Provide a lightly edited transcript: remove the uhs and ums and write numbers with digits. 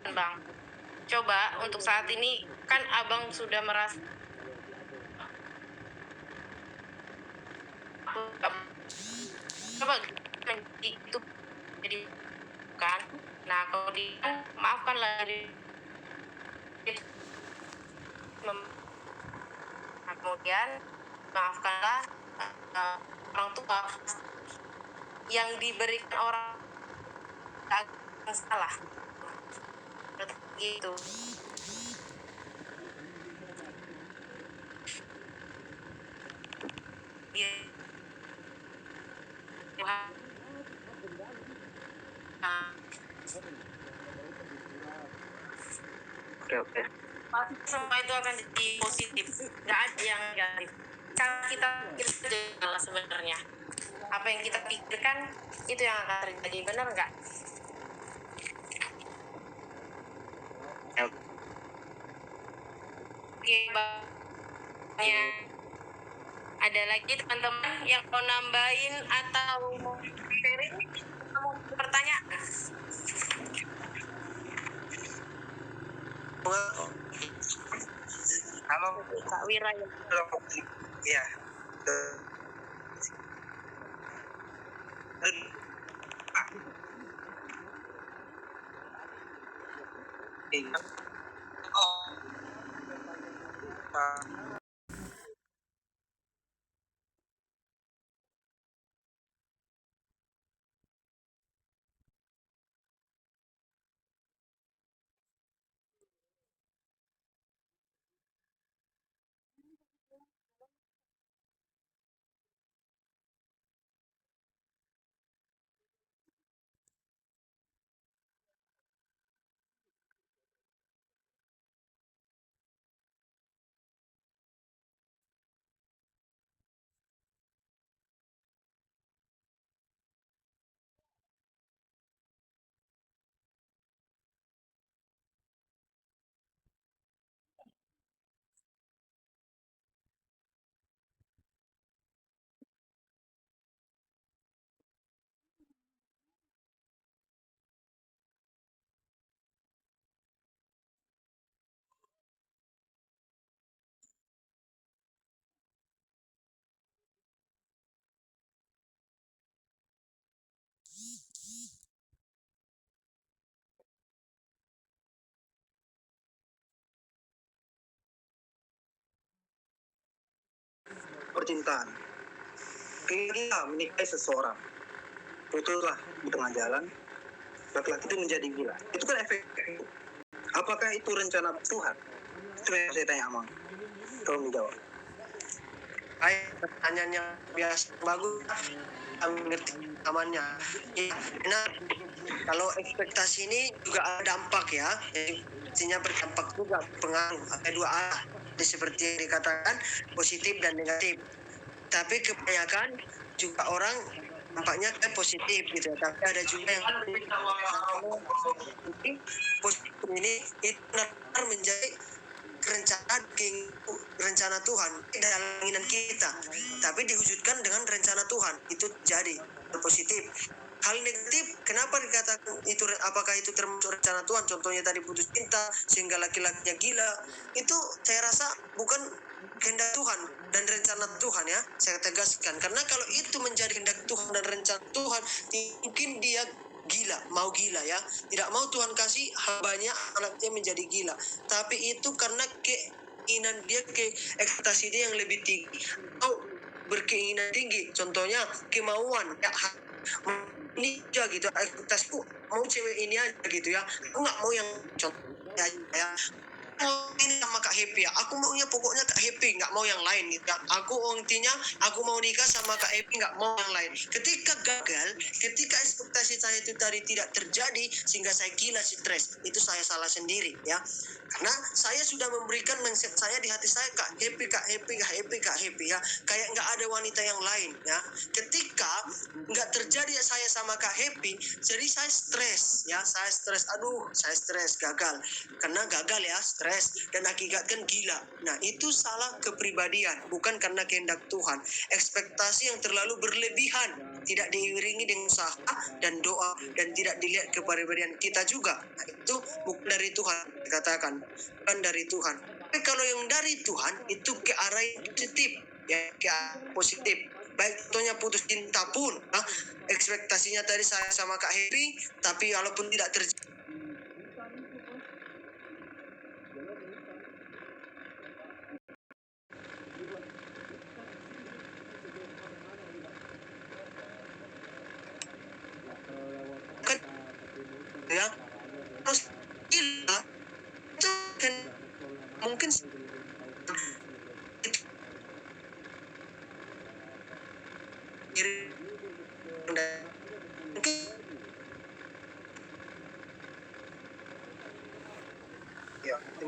Bang. Coba untuk saat ini kan Abang sudah merasa coba itu jadi kan. Nah, kalau maafkanlah diri kemudian maafkanlah orang tua yang diberikan orang yang salah gitu. Oke. Semua itu akan jadi positif, nggak ada yang negatif. Kalau kita pikir salah sebenarnya, apa yang kita pikirkan itu yang akan terjadi, benar nggak? Oke, banyak. Ada lagi teman-teman yang mau nambahin atau mau sharing, mau pertanyaan? Halo, Kak Wira ya. Iya. Percintaan. Kita menikahi seseorang, putuslah di tengah jalan, laki-laki itu menjadi gila. Itu kan efek. Apakah itu rencana Tuhan? Itu yang saya tanya, Amang. Tolong dijawab. Pertanyaan yang biasa bagus, mengerti amannya. Ya, benar. Kalau ekspektasi ini juga ada dampak ya, artinya berdampak juga pengaruh. Ada dua arah, seperti yang dikatakan positif dan negatif. Tapi kebanyakan juga orang nampaknya kan positif gitu, tapi ada juga yang positif ini itu benar menjadi rencana Tuhan dalam keinginan kita, tapi diwujudkan dengan rencana Tuhan, itu jadi positif. Hal negatif, kenapa dikatakan itu? Apakah itu termasuk rencana Tuhan? Contohnya tadi putus cinta sehingga laki-lakinya gila, itu saya rasa bukan kehendak Tuhan dan rencana Tuhan ya, saya tegaskan. Karena kalau itu menjadi kehendak Tuhan dan rencana Tuhan, mungkin dia mau gila ya, tidak mau Tuhan kasih hambanya anaknya menjadi gila, tapi itu karena keinginan dia, ekspektasi dia yang lebih tinggi, atau berkeinginan tinggi, contohnya kemauan ya, ini aja gitu, ekspektasiku mau cewek ini aja gitu ya, aku nggak mau yang contohnya ya, ini sama Kak Happy ya, aku maunya pokoknya Kak Happy, nggak mau yang lain gitu ya. Aku intinya aku mau nikah sama Kak Happy, nggak mau yang lain. Ketika gagal, ketika ekspektasi saya itu tadi tidak terjadi, sehingga saya gila, stres, itu saya salah sendiri ya. Karena saya sudah memberikan mindset saya di hati saya, Kak Happy, Kak Happy, Kak Happy, Kak Happy ya, kayak nggak ada wanita yang lain ya. Ketika nggak terjadi saya sama Kak Happy, jadi saya stres ya, saya stres gagal, karena gagal ya, stres dan akibatkan gila. Nah, itu salah kepribadian, bukan karena kehendak Tuhan. Ekspektasi yang terlalu berlebihan, tidak diiringi dengan usaha dan doa, dan tidak dilihat kepribadian kita juga. Nah, itu dari Tuhan, dikatakan bukan dari Tuhan. Tapi kalau yang dari Tuhan itu ke arah yang positif, ya ke arah positif. Baik contohnya putus cinta pun, ekspektasinya tadi saya sama Kak Happy, tapi walaupun tidak terjadi, kan, ya terus gila itu kan mungkin itu diri mungkin ya itu